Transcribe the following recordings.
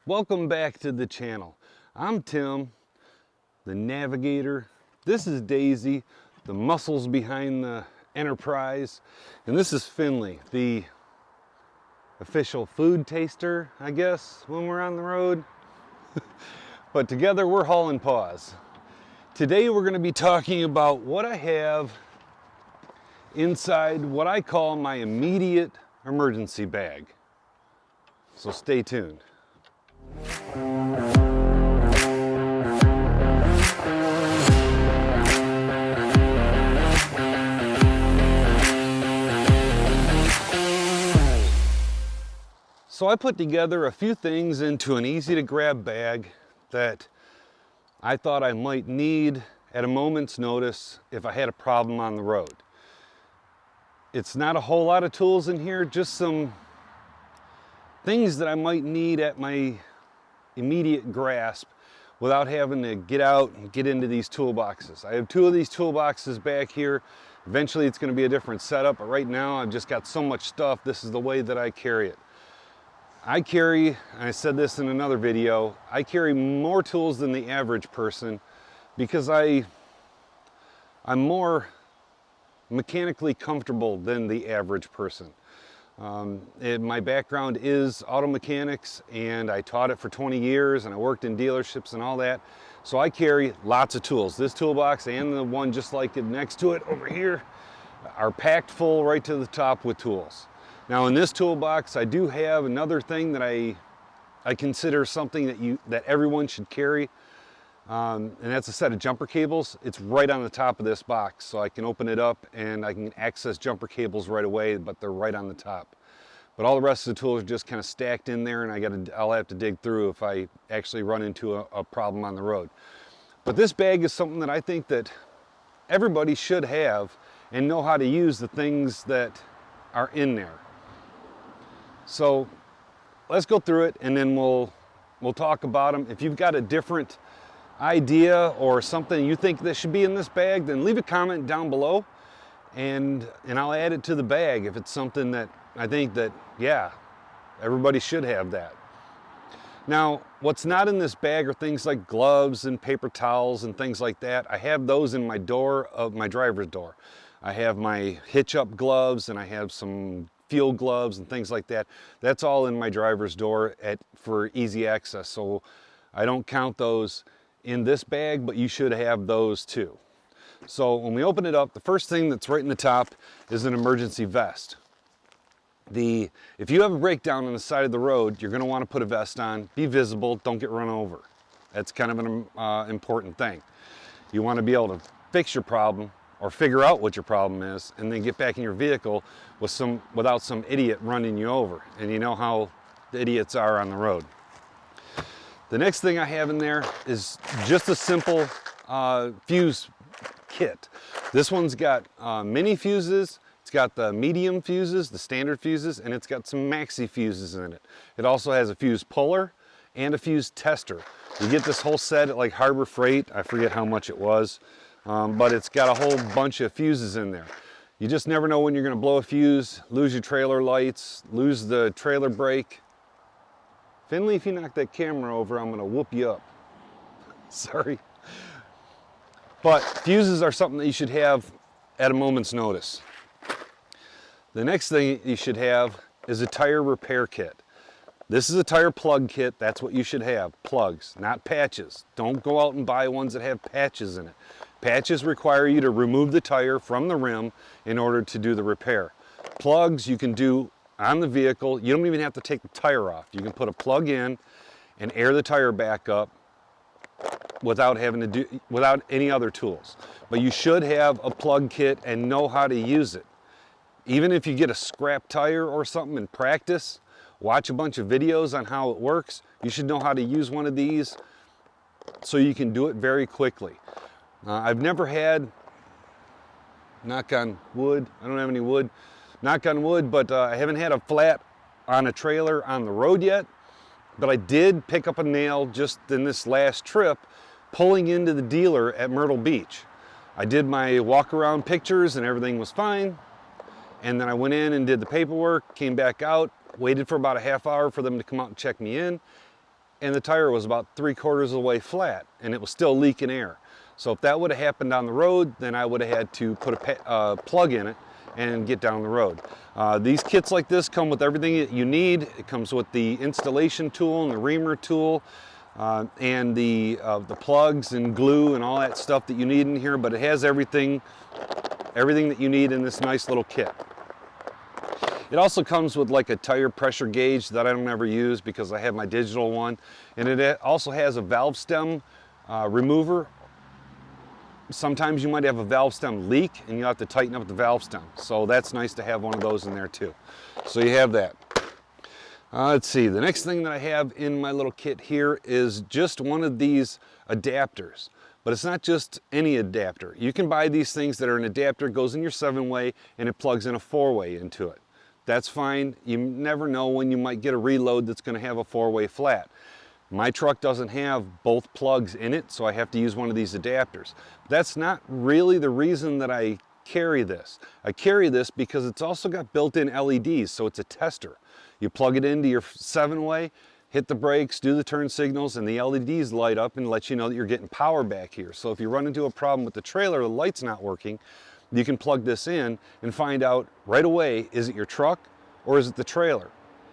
Welcome back to the channel. I'm Tim, the navigator. This is Daisy, the muscles behind the enterprise. And this is Finley, the official food taster, I guess, when we're on the road. But together we're hauling paws. Today we're going to be talking about what I have inside what I call my immediate emergency bag. So stay tuned. So I put together a few things into an easy to grab bag that I thought I might need at a moment's notice if I had a problem on the road. It's not a whole lot of tools in here, just some things that I might need at my immediate grasp without having to get out and get into these toolboxes. I have two of these toolboxes back here. Eventually it's going to be a different setup, but right now I've just got so much stuff. This is the way that I carry it. I carry, and I said this in another video, I carry more tools than the average person because I'm more mechanically comfortable than the average person. My background is auto mechanics, and I taught it for 20 years, and I worked in dealerships and all that. So I carry lots of tools. This toolbox and the one just like it next to it over here are packed full right to the top with tools. Now in this toolbox, I do have another thing that I consider something that everyone should carry, and that's a set of jumper cables. It's right on the top of this box, so I can open it up and I can access jumper cables right away, but they're right on the top. But all the rest of the tools are just kind of stacked in there, and I'll have to dig through if I actually run into a problem on the road. But this bag is something that I think that everybody should have and know how to use the things that are in there. So let's go through it, and then we'll talk about them. If you've got a different idea or something you think that should be in this bag, then leave a comment down below, and I'll add it to the bag if it's something that I think that, yeah, everybody should have that. Now, what's not in this bag are things like gloves and paper towels and things like that. I have those in my door of my driver's door. I have my hitch up gloves, and I have some field gloves and things like that. That's all in my driver's door for easy access. So I don't count those in this bag, but you should have those too. So when we open it up, the first thing that's right in the top is an emergency vest. If you have a breakdown on the side of the road, you're going to want to put a vest on, be visible, don't get run over. That's kind of an important thing. You want to be able to fix your problem or figure out what your problem is, and then get back in your vehicle without some idiot running you over. And you know how the idiots are on the road. The next thing I have in there is just a simple fuse kit. This one's got mini fuses, it's got the medium fuses, the standard fuses, and it's got some maxi fuses in it. It also has a fuse puller and a fuse tester. You get this whole set at like Harbor Freight. I forget how much it was, but it's got a whole bunch of fuses in there. You just never know when you're going to blow a fuse, lose your trailer lights, lose the trailer brake. Finley, if you knock that camera over, I'm going to whoop you up. Sorry. But fuses are something that you should have at a moment's notice. The next thing you should have is a tire repair kit. This is a tire plug kit. That's what you should have. Plugs, not patches. Don't go out and buy ones that have patches in it. Patches require you to remove the tire from the rim in order to do the repair. Plugs you can do on the vehicle. You don't even have to take the tire off. You can put a plug in and air the tire back up without any other tools. But you should have a plug kit and know how to use it. Even if you get a scrap tire or something in practice, watch a bunch of videos on how it works. You should know how to use one of these so you can do it very quickly. I've never had, knock on wood, I don't have any wood, knock on wood, but I haven't had a flat on a trailer on the road yet. But I did pick up a nail just in this last trip pulling into the dealer at Myrtle Beach. I did my walk around pictures and everything was fine. And then I went in and did the paperwork, came back out, waited for about a half hour for them to come out and check me in. and the tire was about 3/4 of the way flat, and it was still leaking air. So if that would have happened on the road, then I would have had to put a plug in it and get down the road. These kits like this come with everything that you need. It comes with the installation tool and the reamer tool, and the plugs and glue and all that stuff that you need in here, but it has everything that you need in this nice little kit. It also comes with like a tire pressure gauge that I don't ever use because I have my digital one, and it also has a valve stem remover. Sometimes you might have a valve stem leak and you have to tighten up the valve stem, so that's nice to have one of those in there too. So you have that. Let's see, the next thing that I have in my little kit here is just one of these adapters. But it's not just any adapter. You can buy these things that are an adapter, it goes in your 7-way and it plugs in a 4-way into it. That's fine. You never know when you might get a reload that's going to have a 4-way flat. My truck doesn't have both plugs in it, so I have to use one of these adapters. That's not really the reason that I carry this. I carry this because it's also got built-in LEDs, so it's a tester. You plug it into your 7-way, hit the brakes, do the turn signals, and the LEDs light up and let you know that you're getting power back here. So if you run into a problem with the trailer, the light's not working, you can plug this in and find out right away, is it your truck or is it the trailer?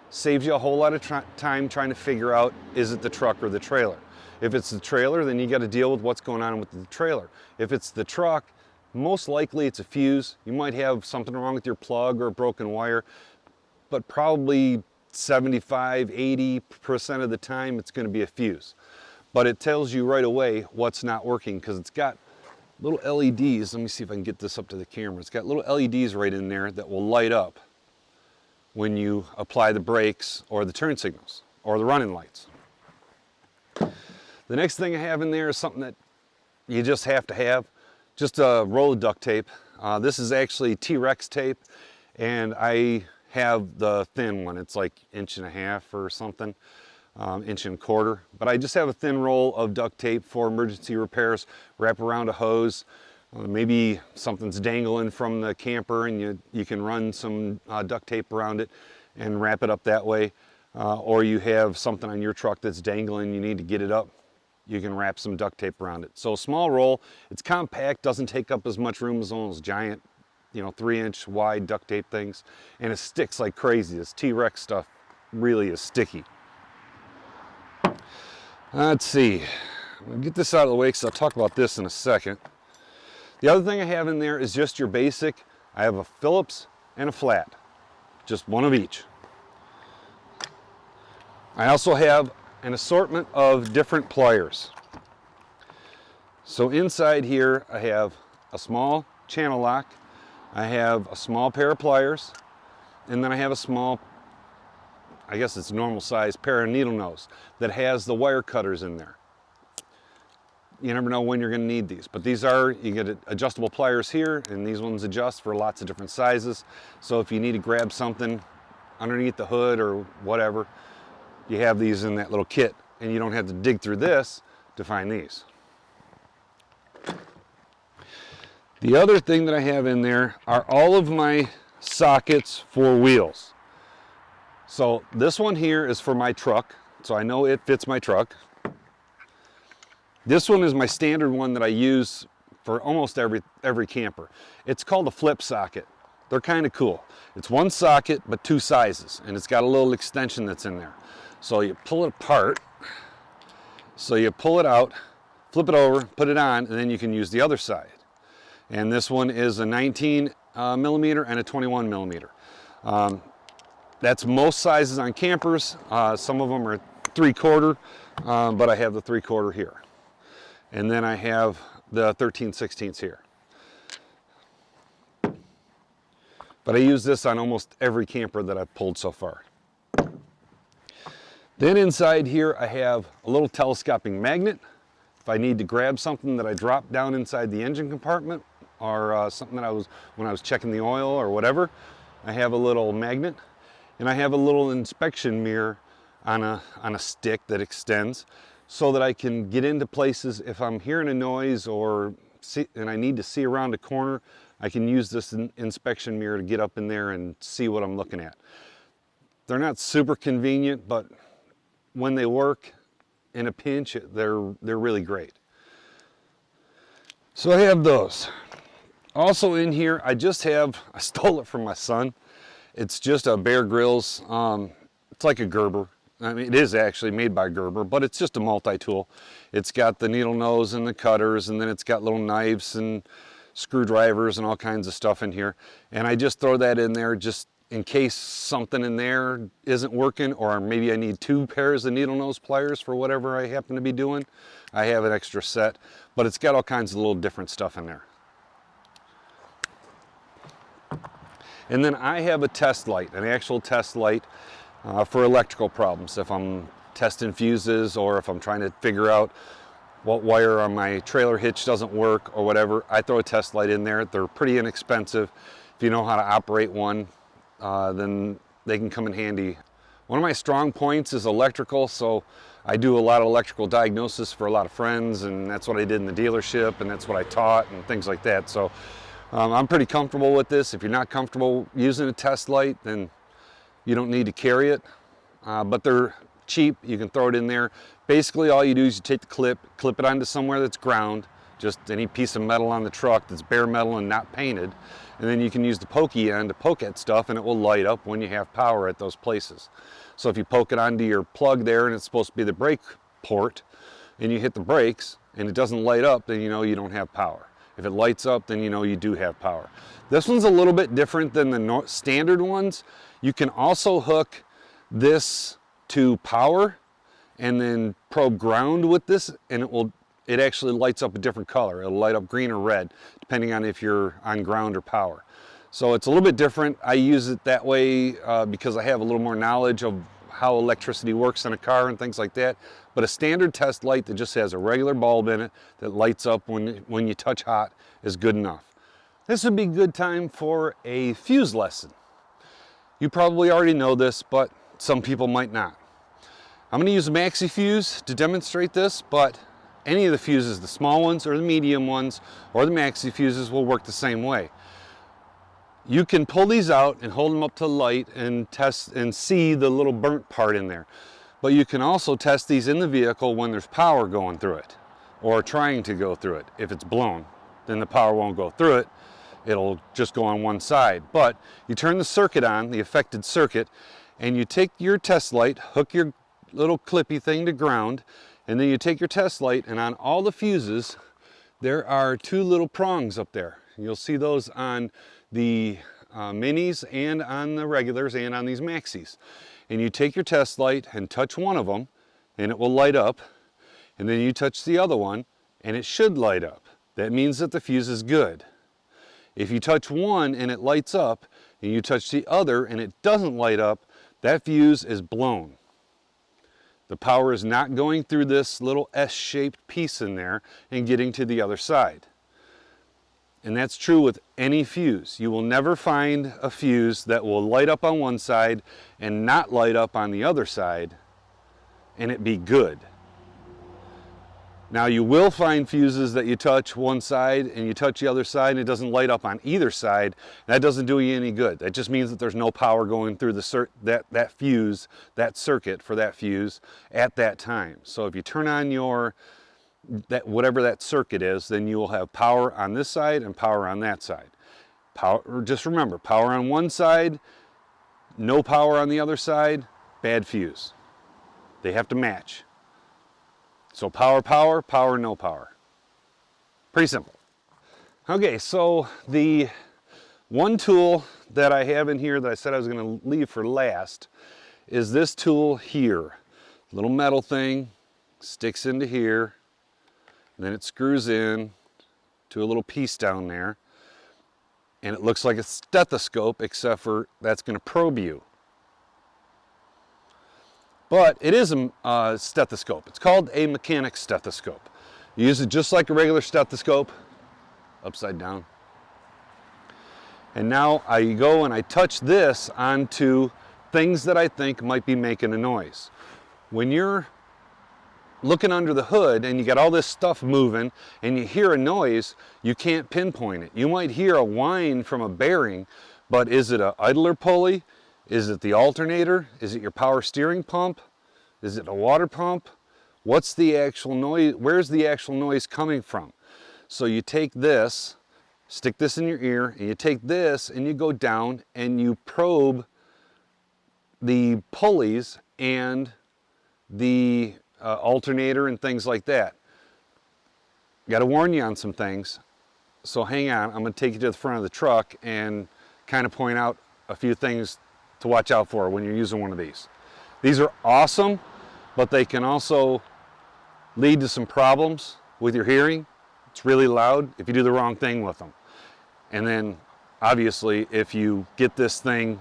Saves you a whole lot of time trying to figure out, is it the truck or the trailer? If it's the trailer, then you got to deal with what's going on with the trailer. If it's the truck, most likely it's a fuse. You might have something wrong with your plug or a broken wire, but probably 75–80% of the time it's going to be a fuse. But it tells you right away what's not working because it's got little LEDs. Let me see if I can get this up to the camera. It's got little LEDs right in there that will light up when you apply the brakes or the turn signals or the running lights. The next thing I have in there is something that you just have to have, just a roll of duct tape. This is actually T-Rex tape, and I have the thin one. It's like 1.5 inches or something, 1.25 inches. But I just have a thin roll of duct tape for emergency repairs, wrap around a hose. Maybe something's dangling from the camper and you can run some duct tape around it and wrap it up that way. Or you have something on your truck that's dangling, you need to get it up, you can wrap some duct tape around it. So a small roll, it's compact, doesn't take up as much room as those giant, 3-inch wide duct tape things, and it sticks like crazy. This T-Rex stuff really is sticky. Let's see, I'm gonna get this out of the way because I'll talk about this in a second. The other thing I have in there is just your basic. I have a Phillips and a flat, just one of each. I also have an assortment of different pliers. So inside here I have a small channel lock, I have a small pair of pliers, and then I have a small, I guess it's normal size, pair of needle nose that has the wire cutters in there. You never know when you're going to need these, but these are, you get adjustable pliers here, and these ones adjust for lots of different sizes. So if you need to grab something underneath the hood or whatever, you have these in that little kit, and you don't have to dig through this to find these. The other thing that I have in there are all of my sockets for wheels. So this one here is for my truck, so I know it fits my truck. This one is my standard one that I use for almost every camper. It's called a flip socket. They're kind of cool. It's one socket, but 2 sizes, and it's got a little extension that's in there. So you pull it apart, so you pull it out, flip it over, put it on, and then you can use the other side. And this one is a 19 millimeter and a 21 millimeter. That's most sizes on campers. Some of them are 3/4, but I have the 3/4 here. And then I have the 13/16 here. But I use this on almost every camper that I've pulled so far. Then inside here I have a little telescoping magnet. If I need to grab something that I dropped down inside the engine compartment, or something that when I was checking the oil or whatever, I have a little magnet. And I have a little inspection mirror on a stick that extends, so that I can get into places if I'm hearing a noise and I need to see around a corner. I can use this inspection mirror to get up in there and see what I'm looking at. They're not super convenient, but when they work, in a pinch, they're really great. So I have those. Also in here, I stole it from my son. It's just a Bear Grylls, it's like a Gerber. I mean, it is actually made by Gerber, but it's just a multi-tool. It's got the needle nose and the cutters, and then it's got little knives and screwdrivers and all kinds of stuff in here. And I just throw that in there just in case something in there isn't working, or maybe I need 2 pairs of needle nose pliers for whatever I happen to be doing. I have an extra set, but it's got all kinds of little different stuff in there. And then I have a test light, an actual test light for electrical problems. If I'm testing fuses, or if I'm trying to figure out what wire on my trailer hitch doesn't work or whatever, I throw a test light in there. They're pretty inexpensive. If you know how to operate one, then they can come in handy. One of my strong points is electrical, so I do a lot of electrical diagnosis for a lot of friends, and that's what I did in the dealership, and that's what I taught and things like that. So I'm pretty comfortable with this. If you're not comfortable using a test light, then you don't need to carry it, but they're cheap. You can throw it in there. Basically all you do is you take the clip it onto somewhere that's ground, just any piece of metal on the truck that's bare metal and not painted, and then you can use the pokey end to poke at stuff, and it will light up when you have power at those places. So if you poke it onto your plug there, and it's supposed to be the brake port, and you hit the brakes and it doesn't light up, then you know you don't have power. If it lights up, then you know you do have power. This one's a little bit different than the standard ones. You can also hook this to power and then probe ground with this, and it actually lights up a different color. It'll light up green or red, depending on if you're on ground or power. So it's a little bit different. I use it that way because I have a little more knowledge of how electricity works in a car and things like that. But a standard test light that just has a regular bulb in it that lights up when you touch hot is good enough. This would be a good time for a fuse lesson. You probably already know this, but some people might not. I'm going to use a maxi fuse to demonstrate this, but any of the fuses, the small ones or the medium ones or the maxi fuses, will work the same way. You can pull these out and hold them up to the light and test and see the little burnt part in there. But you can also test these in the vehicle when there's power going through it or trying to go through it. If it's blown, then the power won't go through it. It'll just go on one side. But you turn the circuit on, the affected circuit, and you take your test light, hook your little clippy thing to ground, and then you take your test light, and on all the fuses there are 2 little prongs up there. You'll see those on the minis and on the regulars and on these maxis. And you take your test light and touch one of them and it will light up, and then you touch the other one and it should light up. That means that the fuse is good. If you touch one and it lights up and you touch the other and it doesn't light up, that fuse is blown. The power is not going through this little S-shaped piece in there and getting to the other side. And that's true with any fuse. You will never find a fuse that will light up on one side and not light up on the other side and it be good. Now you will find fuses that you touch one side and you touch the other side and it doesn't light up on either side. That doesn't do you any good. That just means that there's no power going through that fuse, that circuit for that fuse at that time. So if you turn on whatever that circuit is, then you will have power on this side and power on that side. Just remember, power on one side, no power on the other side, bad fuse. They have to match. So power, power, power, no power. Pretty simple. Okay, so the one tool that I have in here that I said I was going to leave for last is this tool here. Little metal thing, sticks into here, and then it screws in to a little piece down there, and it looks like a stethoscope, except for that's going to probe you. But it is a stethoscope. It's called a mechanic stethoscope. You use it just like a regular stethoscope, upside down. And now I go and I touch this onto things that I think might be making a noise. When you're looking under the hood and you got all this stuff moving and you hear a noise, you can't pinpoint it. You might hear a whine from a bearing, but is it an idler pulley? Is it the alternator? Is it your power steering pump? Is it a water pump? what's the actual noise, where's the actual noise coming from? So you take this, stick this in your ear, and you take this and you go down and you probe the pulleys and the alternator and things like that. Got to warn you on some things, so hang on. I'm going to take you to the front of the truck and kind of point out a few things to watch out for when you're using one of these. These are awesome, but they can also lead to some problems with your hearing. It's really loud if you do the wrong thing with them. And then obviously if you get this thing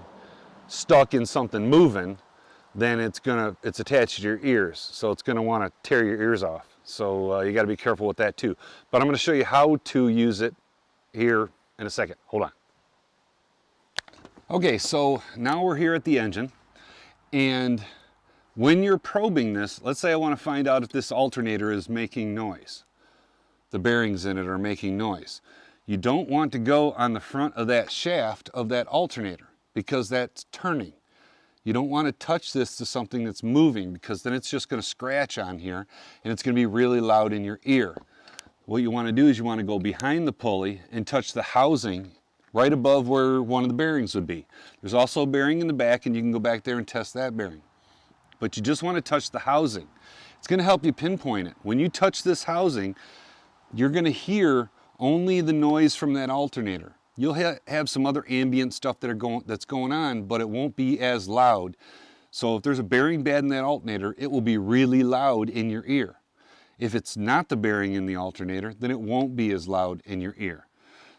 stuck in something moving, then it's attached to your ears, so it's gonna want to tear your ears off. So you got to be careful with that too. But I'm going to show you how to use it here in a second. Hold on. Okay, so now we're here at the engine, and when you're probing this, let's say I want to find out if this alternator is making noise. The bearings in it are making noise. You don't want to go on the front of that shaft of that alternator because that's turning. You don't want to touch this to something that's moving because then it's just going to scratch on here and it's going to be really loud in your ear. What you want to do is you want to go behind the pulley and touch the housing right above where one of the bearings would be. There's also a bearing in the back, and you can go back there and test that bearing. But you just want to touch the housing. It's going to help you pinpoint it. When you touch this housing, you're going to hear only the noise from that alternator. You'll have some other ambient stuff that's going on, but it won't be as loud. So if there's a bearing bad in that alternator, it will be really loud in your ear. If it's not the bearing in the alternator, then it won't be as loud in your ear.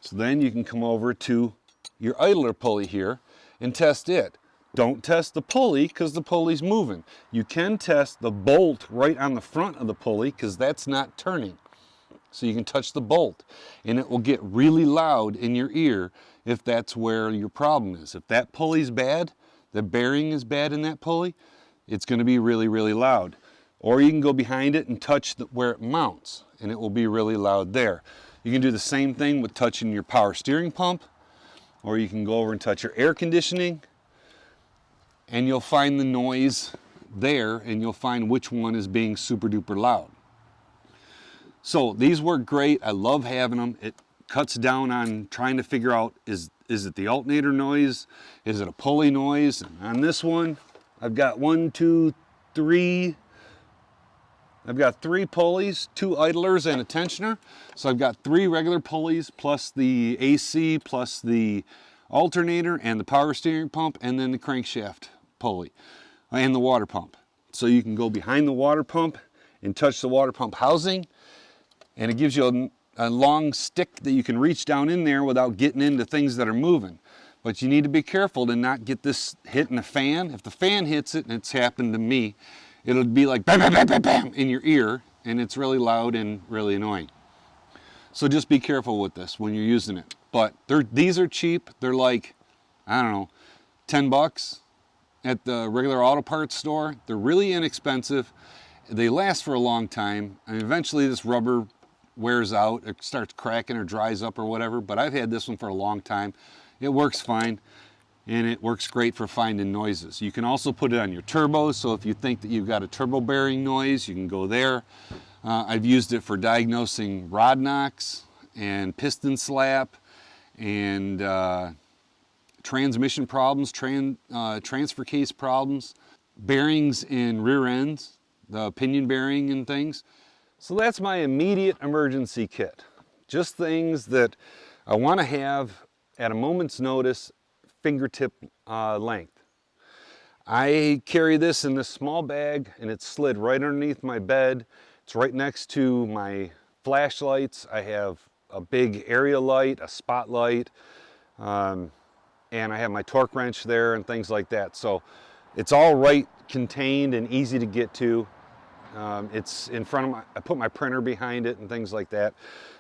So then you can come over to your idler pulley here and test it. Don't test the pulley because the pulley's moving. You can test the bolt right on the front of the pulley because that's not turning. So you can touch the bolt and it will get really loud in your ear if that's where your problem is. If that pulley's bad, the bearing is bad in that pulley, it's going to be really, really loud. Or you can go behind it and touch where it mounts and it will be really loud there. You can do the same thing with touching your power steering pump, or you can go over and touch your air conditioning, and you'll find the noise there and you'll find which one is being super duper loud. So these work great. I love having them. It cuts down on trying to figure out, is it the alternator noise? Is it a pulley noise? And on this one, I've got I've got 3 pulleys, 2 idlers, and a tensioner. So I've got 3 regular pulleys plus the AC plus the alternator and the power steering pump, and then the crankshaft pulley and the water pump. So you can go behind the water pump and touch the water pump housing, and it gives you a long stick that you can reach down in there without getting into things that are moving. But you need to be careful to not get this hitting a fan. If the fan hits it, and it's happened to me, it'll be like bam, bam, bam, bam, bam in your ear, and it's really loud and really annoying. So just be careful with this when you're using it. But these are cheap. They're like, I don't know, 10 bucks at the regular auto parts store. They're really inexpensive. They last for a long time. And eventually this rubber wears out. It starts cracking or dries up or whatever. But I've had this one for a long time. It works fine. And it works great for finding noises. You can also put it on your turbos, so if you think that you've got a turbo bearing noise, you can go there. I've used it for diagnosing rod knocks and piston slap and transmission problems, transfer case problems, bearings in rear ends, the pinion bearing and things. So that's my immediate emergency kit. Just things that I want to have at a moment's notice, fingertip length. I carry this in this small bag, and it's slid right underneath my bed. It's right next to my flashlights. I have a big area light, a spotlight, and I have my torque wrench there and things like that. So it's all right contained and easy to get to. It's in front of I put my printer behind it and things like that.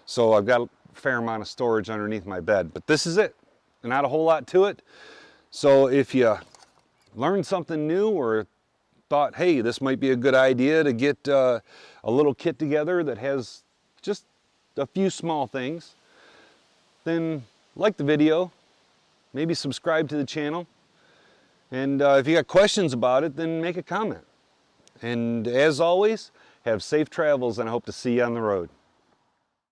So I've got a fair amount of storage underneath my bed, but this is it. Not a whole lot to it. So if you learned something new or thought, hey, this might be a good idea to get a little kit together that has just a few small things, then like the video, maybe subscribe to the channel, and if you got questions about it, then make a comment. And as always, Have safe travels, and I hope to see you on the road.